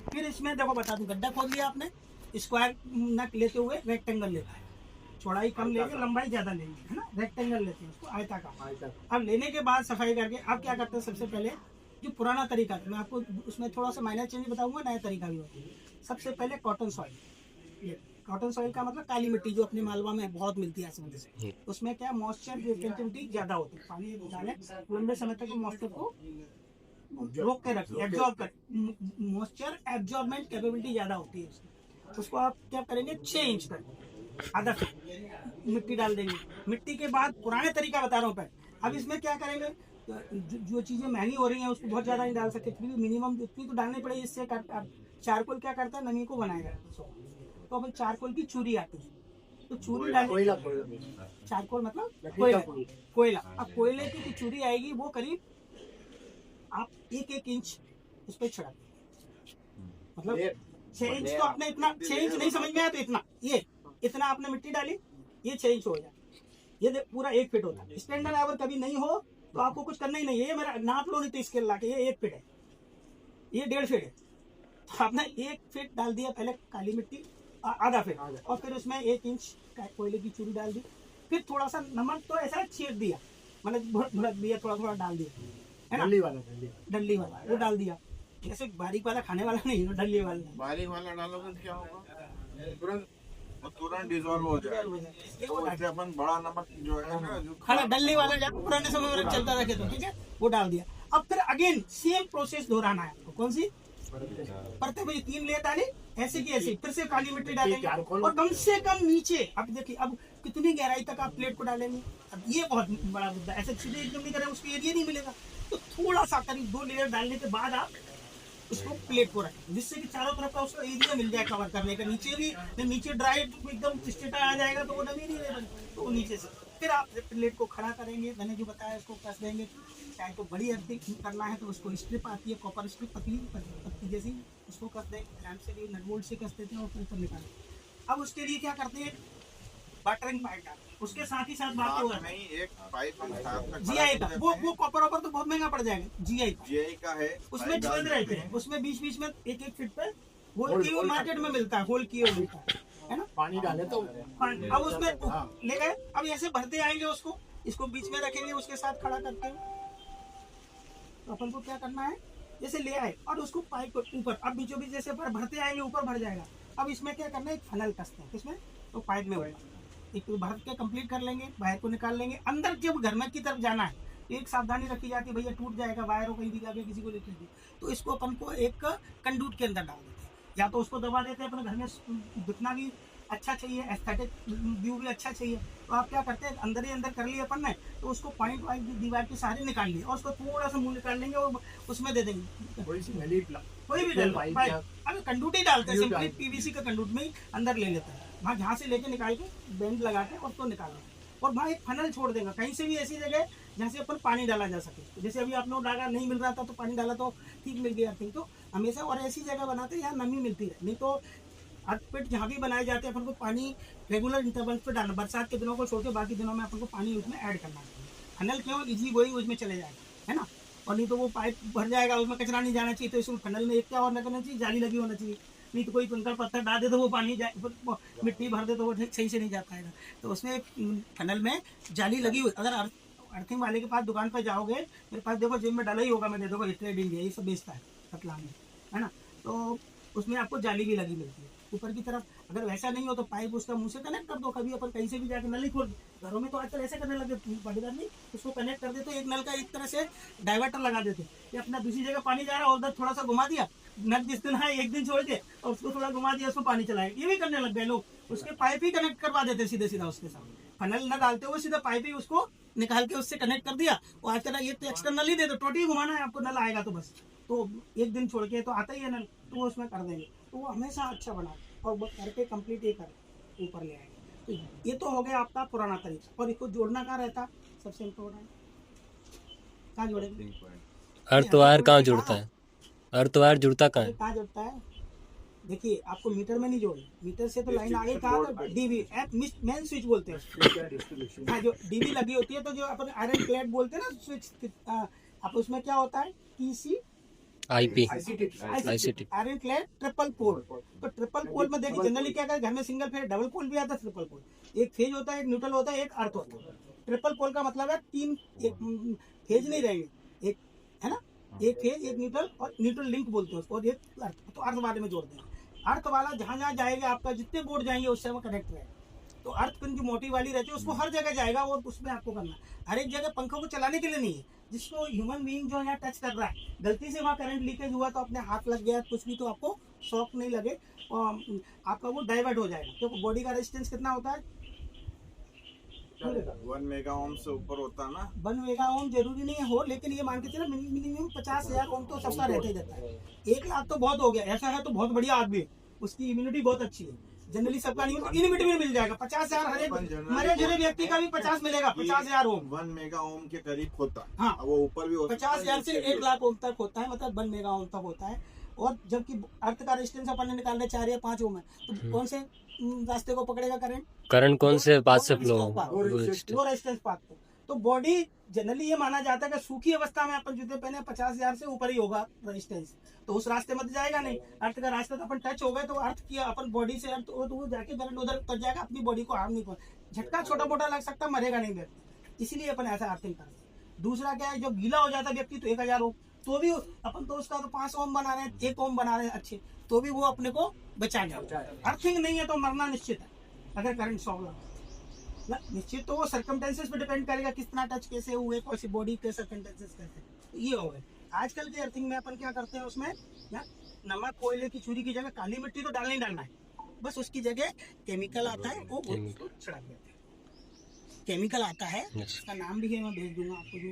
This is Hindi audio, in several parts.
फिर इसमें देखो बता दूं, गड्ढा खोद लिया आपने, स्क्वायर नट लेते हुए रेक्टेंगल लेते हैं, चौड़ाई कम लेंगे लंबाई ज्यादा लेंगे, है ना, रेक्टेंगल लेते हैं उसको, आयताकार। अब लेने के बाद सफाई करके अब क्या करते हैं, सबसे पहले जो पुराना तरीका है, मैं आपको उसमें थोड़ा सा माइनर चेंज बताऊंगा, नया तरीका भी होगा। सबसे पहले कॉटन सॉइल, ये कॉटन सॉइल का मतलब काली मिट्टी जो अपने मालवा में बहुत मिलती है समुद्र से, उसमें क्या मॉइस्चर कंटेंटिविटी ज्यादा होती है, पानी डालें लंबे समय तक मॉइस्चर को रोक के रखिए, एब्जॉर्ब कर, मॉइस्चर एब्जॉर्बमेंट कैपेबिलिटी ज्यादा होती है उसकी। उसको आप क्या करेंगे, 6 इंच तक आधा फीट मिट्टी डाल देंगे। मिट्टी के बाद पुराने तरीका बता रहा हूँ पहले। अब इसमें क्या करेंगे, जो चीजें महंगी हो रही हैं उसको बहुत ज्यादा नहीं डाल सकते, फिर भी मिनिमम इतनी तो डालनी पड़ेगी। इससे चारकोल क्या करता है, नमी को बनाएगा। तो अपन चारकोल की चूरी आती है, तो चूरी डाल, चारकोल मतलब कोयला, कोयला। अब कोयले की जो चूरी आएगी वो करीब आप 1-1 इंच उस पर छिड़क, मतलब 6 इंच तो आपने इतना, 6 इंच नहीं समझ में आया तो इतना, ये इतना आपने मिट्टी डाली, ये 6 इंच हो जाए, ये पूरा 1 फीट होता है। स्टैंडर्ड अगर कभी नहीं हो तो आपको कुछ करना ही नहीं है, ये मेरा नाप लो नहीं तो स्केल ला के, ये 1 फीट है, ये 1.5 फीट है। तो आपने 1 फीट डाल दिया पहले काली मिट्टी, आधा फीट, और फिर उसमें 1 इंच कोयले की चूड़ी डाल दी, फिर थोड़ा सा नमक तो ऐसा छीट दिया, मतलब भुड़क दिया, थोड़ा थोड़ा डाल दिया, है ना, डल्ली वाला वो डाल दिया। जैसे बारीक वाला खाने वाला नहीं, डल्ली वाला, बारीक वाला डालोगे तो क्या होगा, तुरंत डिजोल्व हो जाएगा। अपन बड़ा नमक जो है ना, जो खाना डल्ली वाला जब पुराने समय में चलता था खेतों, ठीक है, वो डाल दिया। अब फिर अगेन सेम प्रोसेस दोहराना है आपको। कौन सी परतें, भाई 3 लेयर डाली, ऐसे की ऐसे, फिर से काली मिट्टी डालेंगे, और कम से कम नीचे, अब देखिए अब कितनी गहराई तक आप प्लेट को डालेंगे। अब ये बहुत बड़ा मुद्दा, ऐसे सीधे एकदम नहीं करें, उसको एरिया नहीं मिलेगा, तो थोड़ा सा करीब 2 लेयर डालने के बाद आप उसको प्लेट को रखें, जिससे कि चारों तरफ का उसका एरिया मिल जाए कवर करने का। नीचे भी नीचे ड्राई एकदम स्टेटा आ जाएगा तो वो नमी नहीं रहेगी, तो वो नीचे से फिर आप प्लेट को खड़ा करेंगे। मैंने जो बताया उसको कस देंगे, चाहे तो बड़ी अर्थिंग करना है तो उसको स्ट्रिप आती है, कॉपर स्ट्रिप, पत्ती जैसी, उसको कस देंगे, ध्यान से नट बोल्ट से कस देते हैं और ऊपर निकालें। अब उसके लिए क्या करते हैं, बटरिंग पाइप डालते हैं, उसके साथ ही साथ बात होगा नहीं, एक पाइप जीआई का, वो कॉपर ऑपर तो बहुत महंगा पड़ जाएगा, जीआई का है, उसमें छेद रहते हैं, उसमें बीच बीच में 1-1 फीट पे होल की, वो मार्केट में मिलता है, होल की मिलता है ना, पानी डाले तो अब उसमें ले गए। अब ऐसे भरते आएंगे उसको, इसको बीच में रखेंगे, उसके साथ खड़ा करते हैं। तो अपन को क्या करना है, जैसे ले आए और उसको पाइप को ऊपर, अब बीचों बीच जैसे भरते आएंगे ऊपर भर जाएगा। अब इसमें क्या करना है, एक फनल कसते हैं, किसमें, तो पाइप में एक भर के कंप्लीट कर लेंगे, बाहर को निकाल लेंगे। अंदर जब घर में की तरफ जाना है, एक सावधानी रखी जाती है, भैया टूट जाएगा वायर हो, कहीं भी जाके किसी को लेकर, तो इसको अपन को एक कंडूट के अंदर डाल देते हैं, या तो उसको दबा देते हैं। अपने घर में दिखना भी अच्छा चाहिए, एस्थेटिक व्यू भी अच्छा चाहिए, तो आप क्या करते हैं, अंदर ही अंदर कर लिया अपन ने, तो उसको पॉइंट वाइज दीवार के सहारे निकाल लिए, और उसको थोड़ा सा मुंह निकाल लेंगे और उसमें दे देंगे, कोई भी डाल पाइप, अभी कंडूट ही डालते हैं, सिंपली पीवीसी का कंडूट में ही अंदर ले लेते हैं, वहाँ जहाँ से लेके निकाल के बेंड लगा के और तो निकाल लेंगे, और वहाँ एक फनल छोड़ देंगे कहीं से भी ऐसी जगह जहाँ से अपन पानी डाला जा सके। जैसे अभी आपने डाला नहीं मिल रहा था तो पानी डाला तो ठीक मिल गया, ठीक, तो हमेशा और ऐसी जगह बनाते हैं यहाँ नमी मिलती है, नहीं तो अर्थ जहाँ भी बनाए जाते हैं अपन को पानी रेगुलर इंटरवल पे डालना, बरसात के दिनों को छोड़ के बाकी दिनों में अपन को पानी उसमें ऐड करना है। फनल क्यों, इजी वही उसमें चले जाएगा, है ना, और नहीं तो वो पाइप भर जाएगा, उसमें कचरा नहीं जाना चाहिए, तो इसमें फनल में एक क्या और करना चाहिए, जाली लगी होना चाहिए, नहीं तो कोई कंकड़ पत्थर डाल दे तो वो पानी मिट्टी भर दे तो वो सही से नहीं जा पाएगा। तो उसमें फनल में जाली लगी हुई, अगर अर्थिंग वाले के पास दुकान पर जाओगे, मेरे पास देखो जिम में डाला ही होगा, मैं दे दूँगा, ट्रेडिंग है, ये सब बेचता है कतला में, है ना, तो उसमें आपको जाली भी लगी मिलती है ऊपर की तरफ। अगर वैसा नहीं हो तो पाइप उसका मुंह से कनेक्ट कर दो, कभी अपन कहीं से भी जाके नल ही खोल, घरों में तो आजकल ऐसे करने लगे बड़ीदार नहीं, उसको कनेक्ट कर देते, एक नल का एक तरह से डाइवर्टर लगा देते, ये अपना दूसरी जगह पानी जा रहा है और उधर थोड़ा सा घुमा दिया, नल जिस दिन है एक दिन छोड़ के और उसको थोड़ा घुमा दिया, उसको पानी चलाए, ये भी करने लग गए लोग, उसके पाइप ही कनेक्ट करवा देते सीधे सीधा उसके साथ, फनल न डालते हुए सीधा पाइप ही उसको निकाल के उससे कनेक्ट कर दिया। और आजकल ये तो एक्स्ट्रा नल ही दे दो, टोटी घुमाना है आपको, नल आएगा तो बस, तो एक दिन छोड़ के तो आता ही है नल, तो वो उसमें कर देंगे, तो वो हमेशा अच्छा बना और वो करके कंप्लीट ये कर ऊपर ले आएंगे। तो ये तो हो गया आपका पुराना तरीका, और इसको जोड़ना कहाँ रहता, सबसे इम्पोर्टेंट कहाँ जोड़ेंगे, अर्धवायर कहाँ जुड़ता है, अर्धवायर जुड़ता कहाँ जुड़ता है, देखिए आपको मीटर में नहीं जोड़ना, मीटर से तो लाइन आगे कहाँ, तो डीबी मेन स्विच बोलते हैं, हाँ, जो डीबी लगी होती है, तो जो अपन आयरन प्लेट बोलते हैं ना स्विच, आप उसमें क्या होता है, TC IP ICT iron clad triple pole. तो ट्रिपल पोल में देखिए जनरली क्या करते हैं, घर में सिंगल फेज डबल पोल भी आता है, ट्रिपल पोल एक फेज होता है, एक न्यूट्रल होता है, एक अर्थ होता है। ट्रिपल पोल का मतलब है तीन एक फेज नहीं रहेंगे, एक है ना, एक फेज एक न्यूट्रल और न्यूट्रल लिंक बोलते हैं उसको, और एक अर्थ। तो अर्थ वाले में जोड़ देंगे। अर्थ वाला जहां जहां जाएगा आपका जितने बोर्ड जाएंगे उससे वो कनेक्ट रहेगा। तो अर्थ पिन जो मोटी वाली रहती है उसको हर जगह जाएगा और उसमें आपको करना है। हर एक जगह पंखों को चलाने के लिए नहीं है, जिसको ह्यूमन बीइंग जो यहाँ टच कर रहा है गलती से वहाँ करंट लीकेज हुआ तो अपने हाथ लग गया कुछ भी तो आपको शॉक नहीं लगे और आपका वो डाइवर्ट हो जाएगा। क्योंकि बॉडी का रेजिस्टेंस कितना होता है, 1 मेगा ओम से ऊपर होता है ना। 1 मेगा ओम जरूरी नहीं हो, लेकिन ये मान के चलो मिनिमम 50,000 ओम तो सबका रहता ही रहता है। 1 लाख तो बहुत हो गया, ऐसा है तो बहुत बढ़िया आदमी, उसकी इम्यूनिटी बहुत अच्छी है। जनरली सबका नहीं होता, इनमिट में मिल जाएगा 50,000 हर एक मरे जुरे व्यक्ति का भी 50 मिलेगा, 50,000 ओम 1 मेगा ओम के करीब होता है। हाँ, अब वो ऊपर भी होता है, 50,000 से 1 लाख ओम तक होता है, मतलब 1 मेगा ओम तक होता है। और जबकि अर्थ का रेजिस्टेंस अपन ने निकाल रहे 4 या 5 ओम है, तो कौन से रास्ते को पकड़ेगा करंट, करंट कौन से पाथ से फ्लो लो रेजिस्टेंस पाथ को। तो बॉडी जनरली ये माना जाता है कि सूखी अवस्था में अपन जूते पहने 50,000 से ऊपर ही होगा रेजिस्टेंस, तो उस रास्ते में तो जाएगा नहीं। अर्थ का रास्ता तो अपन टच हो गए तो अर्थ किया अपन बॉडी से अर्थ तो वो जाके करंट उधर तक जाएगा, अपनी बॉडी को हार्म नहीं पहुंचा, झटका छोटा मोटा लग सकता, मरेगा नहीं व्यक्ति, इसीलिए अपन ऐसा अर्थिंग करते हैं। दूसरा क्या है, जब गीला हो जाता है व्यक्ति तो 1000 ओम, तो भी अपन तो उसका तो 5 ओम बना रहे हैं, 1 ओम बना रहे हैं अच्छे, तो भी वो अपने को बचा जाए। अर्थिंग नहीं है तो मरना निश्चित है अगर करंट शॉक लगा निश्चित। तो वो सर्कमटेंसेस पे डिपेंड करेगा कितना टच कैसे हुए, कौन सी बॉडी के सर्कमटेंसेस कैसे ये हो गए। आजकल के अर्थिंग में अपन क्या करते हैं, उसमें या नमक कोयले की चूरी की जगह काली मिट्टी तो डालना ही डालना है, बस उसकी जगह केमिकल आता है वो छिड़क देते हैं। केमिकल आता है उसका नाम भी है, मैं भेज दूंगा आपको, जो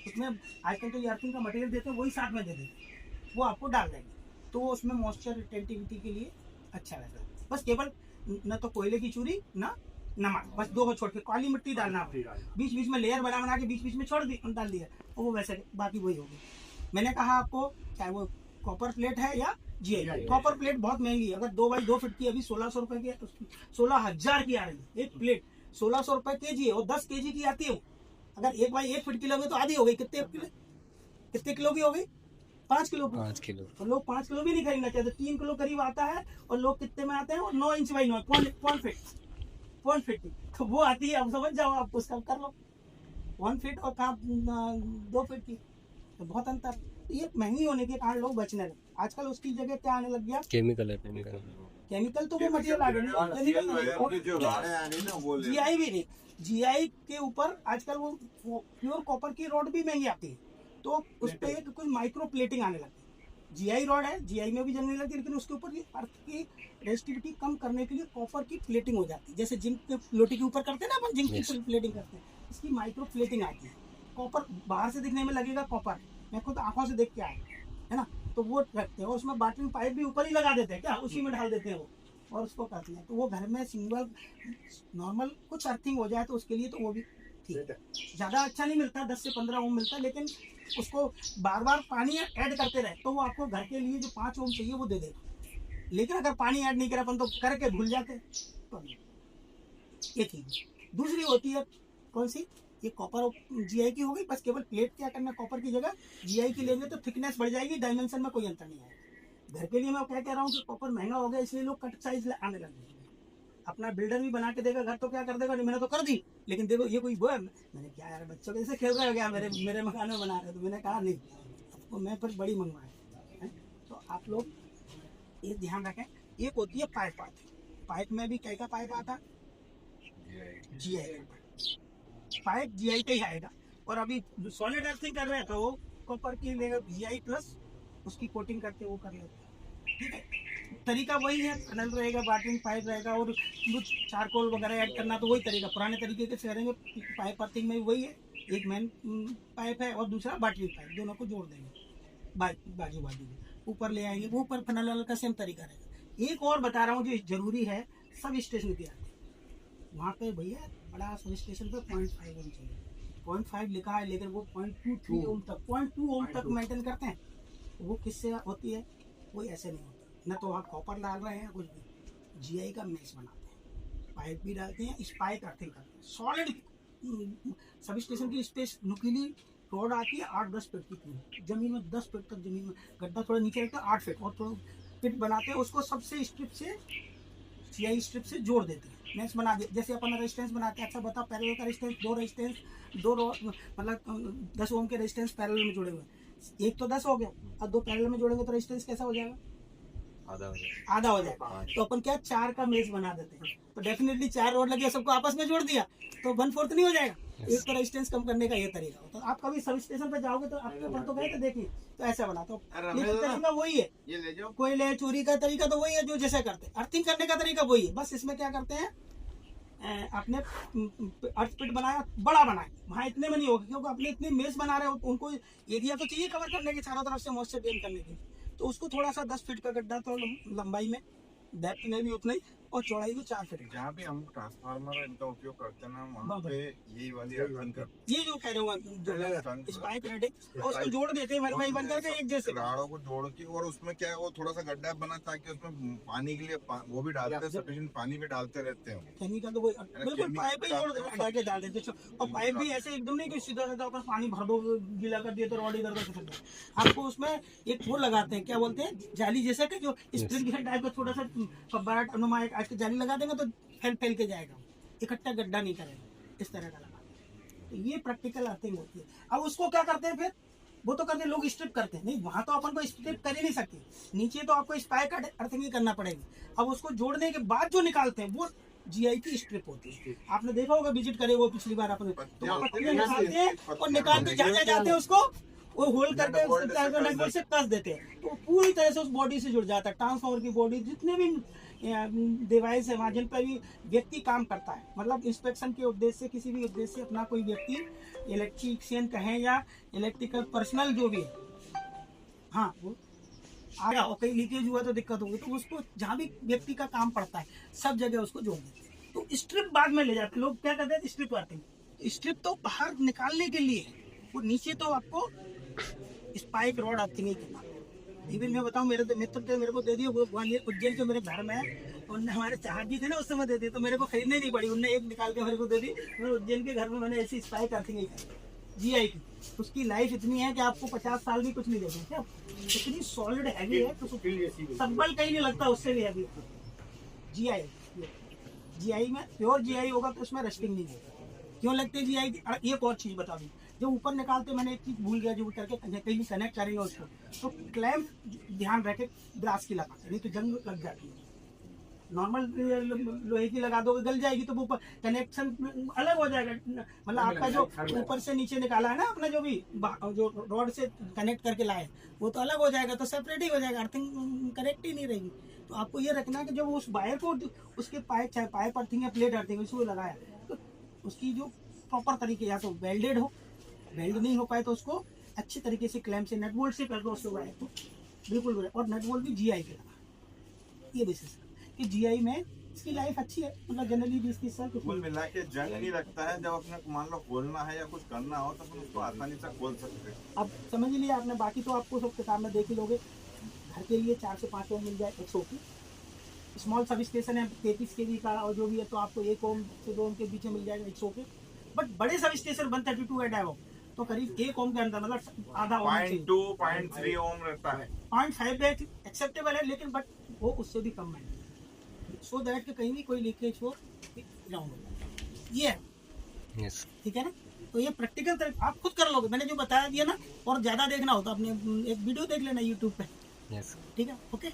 उसमें आजकल तो ये अर्थिंग का मटेरियल देते हैं वही साथ में दे देते हैं, वो आपको डाल देंगे तो वो उसमें मॉइस्चर रिटेंटिविटी के लिए अच्छा रहता है। बस केवल न तो कोयले की चूरी ना नमक, बस 2 को छोड़ के काली मिट्टी डालना, बीच बीच में लेयर बना बना के बीच बीच में छोड़ डाल दिया और वो वैसे बाकी वही होगी। मैंने कहा आपको चाहे वो कॉपर प्लेट है या जीआई, कॉपर प्लेट बहुत महंगी है, अगर 2x2 फीट की अभी 1600 रुपए की, 16,000 की आ रही है एक प्लेट, 1600 रुपए केजी है और 10 केजी की आती है। अगर 1x1 फीट की लोगे तो आधी हो गई, कितने किलो की हो गई, 5 किलो की। 5 किलो और लोग 5 किलो भी नहीं खरीदना चाहते, 3 किलो करीब आता है और लोग कितने में आते हैं, और 9 इंच बाई 9 1 फीट की, तो वो आती है। अब समझ जाओ आप, उसका कर लो 1 फीट और 2 फीट की, तो बहुत अंतर। तो ये महंगी होने के कारण लोग बचने लगे। आजकल उसकी जगह क्या आने लग गया, केमिकल केमिकल तो वो मटेरियल आ गए, जीआई भी नहीं, जीआई के ऊपर आजकल वो प्योर कॉपर की रॉड भी महंगी आती है, तो उस पर एक कुछ माइक्रो प्लेटिंग आने लगती है। जीआई रॉड है, जीआई में भी जमने लगती है, लेकिन उसके ऊपर अर्थ की रेजिस्टिविटी कम करने के लिए कॉपर की प्लेटिंग हो जाती है, जैसे जिंक के लोटी के ऊपर करते हैं ना अपन, जिंक की प्लेटिंग करते हैं, इसकी माइक्रो प्लेटिंग आती है। कॉपर बाहर से दिखने में लगेगा कॉपर, मैं खुद आंखों से देख के आया है ना, तो वो रखते हैं और उसमें बाटरिंग पाइप भी ऊपर ही लगा देते हैं, क्या उसी में डाल देते हैं वो और उसको करते हैं। तो वो घर में सिंगल नॉर्मल कुछ अर्थिंग हो जाए तो उसके लिए तो वो भी ठीक है, ज़्यादा अच्छा नहीं मिलता, 10 से 15 ओम मिलता है, लेकिन उसको बार बार पानी ऐड करते रहे तो वो आपको घर के लिए जो 5 ओम चाहिए वो दे देगा। लेकिन अगर पानी ऐड नहीं करा अपन तो करके भूल जाते हैं, तो ये ठीक। दूसरी होती है कौन सी, ये कॉपर जीआई की हो गई, बस केवल प्लेट क्या करना, कॉपर की जगह जीआई की लेंगे तो थिकनेस बढ़ जाएगी, डायमेंशन में कोई अंतर नहीं आएगा। घर के लिए मैं क्या कह रहा हूँ कि कॉपर महंगा हो गया इसलिए लोग कट साइज आने लगे। अपना बिल्डर भी बना के देगा घर तो क्या कर देगा, मैंने तो कर दी, लेकिन देखो ये कोई वो है, मैंने क्या यार बच्चों कैसे खेल रहे हो क्या, मेरे मकान में बना रहे, तो मैंने कहा नहीं, आपको मैं फिर बड़ी मंगवाए। तो आप लोग ये ध्यान रखें। एक होती है पाइप आती, पाइप में भी क्या का पाइप आता, जीआई पाइप जीआई का ही आएगा। और अभी सॉलिड अर्थिंग कर रहे हैं तो वो कॉपर की लेगा जीआई प्लस उसकी कोटिंग करके वो कर लेते हैं, ठीक है। तरीका वही है, टनल रहेगा, बाटरिंग पाइप रहेगा और कुछ चारकोल वगैरह ऐड करना तो वही तरीका पुराने तरीके से करेंगे। पाइप अर्थिंग में वही है, एक मेन पाइप है और दूसरा बाटरिंग पाइप, दोनों को जोड़ देंगे बाजू बाजू में, ऊपर ले आएंगे, वो ऊपर टनल का सेम तरीका रहेगा। एक और बता रहा हूँ जो जरूरी है, सब स्टेशन की आती है वहाँ पे भैया, बड़ा सब स्टेशन पे 0.5 ओम चाहिए, 0.5 लिखा है लेकिन वो 0.23 ओम तक 0.2 ओम तक मेंटेन करते हैं। वो किससे होती है, वो ऐसे नहीं होता, न तो आप कॉपर डाल रहे हैं कुछ भी, जीआई का मैच बनाते हैं, पाइप भी डालते हैं, स्पाइक अर्थिंग करते हैं। सॉलिड सब स्टेशन की स्पेस नुकीली रोड आती है 8-10 फीट की पूरी जमीन में, 10 फीट तक जमीन में गड्ढा, थोड़ा नीचे रहता है 8 फीट, और थोड़ा फिट बनाते हैं उसको, सबसे स्ट्रिप से CI स्ट्रिप से जोड़ देते हैं, मैच बना दे। जैसे अपन रेजिस्टेंस बनाते हैं, अच्छा बता पैरेलल का रेजिस्टेंस, दो मतलब 10 ओम के रेजिस्टेंस पैरेलल में जुड़े हुए हैं, एक तो 10 हो गया, और 2 पैरेलल में जोड़ेंगे तो रेजिस्टेंस कैसा हो जाएगा? आधा हो जाएगा। तो अपन क्या 4 का मेज बना देते हैं, तो डेफिनेटली 4 रोड लगे, सबको आपस में जोड़ दिया तो 1/4 नहीं हो जाएगा? एक तो रेजिस्टेंस कम करने का ये तरीका होता है। तो आप कभी सब स्टेशन पे जाओगे तो आपके ऊपर तो गए तो देखिए, तो ऐसा बना, तो ये तरीका वही है, ये ले जाओ। कोयले चोरी का तरीका तो वही है जो जैसे करते हैं, अर्थिंग करने का तरीका वही है, बस इसमें क्या करते हैं, आपने अर्थ पिट बनाया, बड़ा बनाया, वहाँ इतने में नहीं होगा क्योंकि अपने इतने मेज बना रहे हो, उनको एरिया तो चाहिए कवर करने के चारों तरफ से मॉइस्चर गेन करने के, तो उसको थोड़ा सा 10 फीट का गड्ढा, तो लंबाई में, डेप्थ में भी उतना ही, और चौड़ाई भी 4 फीट। जहाँ भी हम ट्रांसफार्मर इनका उपयोग करते हैं ना, वहाँ बाबा। पे यही वाली अर्थिंग करते ये जो कह रहे हो इस पाइप रेडिंग, और उसको जोड़ देते हैं वही बन करके एक जैसे। हैं, राड़ों को जोड़ के, और उसमें क्या है, वो थोड़ा सा गड्ढा बना ताकि उसमें पानी के लिए वो भी डालते हैं, सफिशिएंट पानी भी डालते रहते हैं। केमिकल तो वही बिल्कुल पाइप ही जोड़ हटा के डाल देते हैं, और पाइप भी ऐसे एकदम नहीं कि सीधा सीधा ऊपर पानी भर दो, गीला कर दिया तो रॉड इधर उधर खिसक गया। आपको उसमें एक वो लगाते हैं, क्या बोलते हैं, जाली जैसा कि जो स्प्रिंग टाइप का छोटा सा फब्बारा अनुमा एक आज की जाली लगा देंगे तो फैल के जाएगा, इकट्ठा गड्ढा नहीं करेगा, इस तरह का लगा। तो ये प्रैक्टिकल अर्थिंग होती है। अब उसको क्या करते हैं फिर, वो तो करते हैं लोग स्ट्रिप करते हैं, नहीं वहां तो अपन को स्ट्रिप कर ही नहीं सकते, नीचे तो आपको स्पाइक का अर्थिंग ही करना पड़ेगी। अब उसको जोड़ने के बाद जो निकालते हैं वो GI की स्ट्रिप होती है। आपने देखा होगा, विजिट करे वो पिछली बार आपने, तो पत्तियां निकालते हैं और निकाल के जहाँ जाते हैं उसको वो होल करके नट बोल्ट से कस देते हैं, तो पूरी तरह से उस बॉडी से जुड़ जाता है। ट्रांसफार्मर की बॉडी, जितने भी डिवाइस है वहाँ जिन पर भी व्यक्ति काम करता है, मतलब इंस्पेक्शन के उद्देश्य से, किसी भी उद्देश्य से अपना कोई व्यक्ति इलेक्ट्रीशियन कहें या इलेक्ट्रिकल पर्सनल जो भी है, हाँ वो आया और कहीं लीकेज हुआ तो दिक्कत होगी, तो उसको जहाँ भी व्यक्ति का काम पड़ता है सब जगह उसको जोड़ देते हैं। तो स्ट्रिप बाद में ले जाते हैं लोग, क्या करते हैं स्ट्रिप आते हैं, तो स्ट्रिप तो बाहर निकालने के लिए है, वो नीचे तो आपको स्पाइक रॉड आती नहीं करना। इवन मैं बताऊं, मेरे मित्र थे, मेरे को दे दिए, वो ग्वालियर उज्जैन के मेरे घर में है, उनने हमारे चाहत थे ना उस समय दे दिए, तो मेरे को खरीदने नहीं पड़ी, उनने एक निकाल के मेरे को दे दी। मैं उज्जैन के घर में मैंने ऐसी स्पाइक अर्थिंग ही करी GI की, उसकी लाइफ इतनी है कि आपको 50 साल भी कुछ नहीं देते, क्या इतनी सॉलिड हैवी है, तो संबल कहीं नहीं लगता, उससे भी हैवी GI में प्योर GI होगा तो उसमें रस्टिंग नहीं होगा। क्यों लगते हैं GI की? एक और चीज बता दूं, जो ऊपर निकालते, मैंने एक चीज भूल गया, जो करके कहीं भी कनेक्ट करेंगे उसको, तो क्लैंप ध्यान रखे ब्रास की लगाते, नहीं तो जंग लग जाती है। नॉर्मल लोहे की लगा दोगे गल जाएगी, तो वो कनेक्शन अलग हो जाएगा, मतलब आपका जो ऊपर से नीचे निकाला है ना अपना, जो भी जो रॉड से कनेक्ट करके लाए वो तो अलग हो जाएगा, तो सेपरेट ही हो जाएगा, अर्थिंग कनेक्ट ही नहीं रहेगी। तो आपको ये रखना है कि जब उस वायर को उसके पाइप, चाहे पाइप अर्थिंग या प्लेट अर्थिंग उसको लगाया, तो उसकी जो प्रॉपर तरीके, या तो वेल्डेड हो, वेल्ड नहीं हो पाए तो उसको अच्छी तरीके से क्लैंप से नट बोल्ट से कर दो उसको वायर को बिल्कुल, और नट बोल्ट भी GI के लगा। ये बेसिस कि GI में इसकी लाइफ अच्छी है, मतलब जनरली 20-30 साल कुल मिला के जंग नहीं लगता है। जब अपने मान लो खोलना है या कुछ करना हो तो अपन उसको आसानी से खोल सकते हैं। अब समझ लिया आपने, बाकी तो आपको सब किताब में देख ही लोगे। घर के लिए 4 से 5 ओम मिल जाए 100 की, स्मॉल सब स्टेशन है 33 kV का, और जो भी है तो आपको 1 ओम से 2 ओम के बीच में मिल जाएगा 100 के। बट बड़े सब स्टेशन 132 है डायो, तो करीब 1 ओम के अंदर, मतलब आधा ओम, 0.2-0.3 ओम रहता है। 0.5 एक्सेप्टेबल है, लेकिन बट वो उससे भी कम है, सो दैट कि कहीं भी कोई लीकेज हो ग्राउंड हो। ये है ठीक है ना। तो ये प्रैक्टिकल तरह आप खुद कर लोगे, मैंने जो बताया दिया ना, और ज़्यादा देखना हो तो अपने एक वीडियो देख लेना YouTube पे, ठीक है, ओके।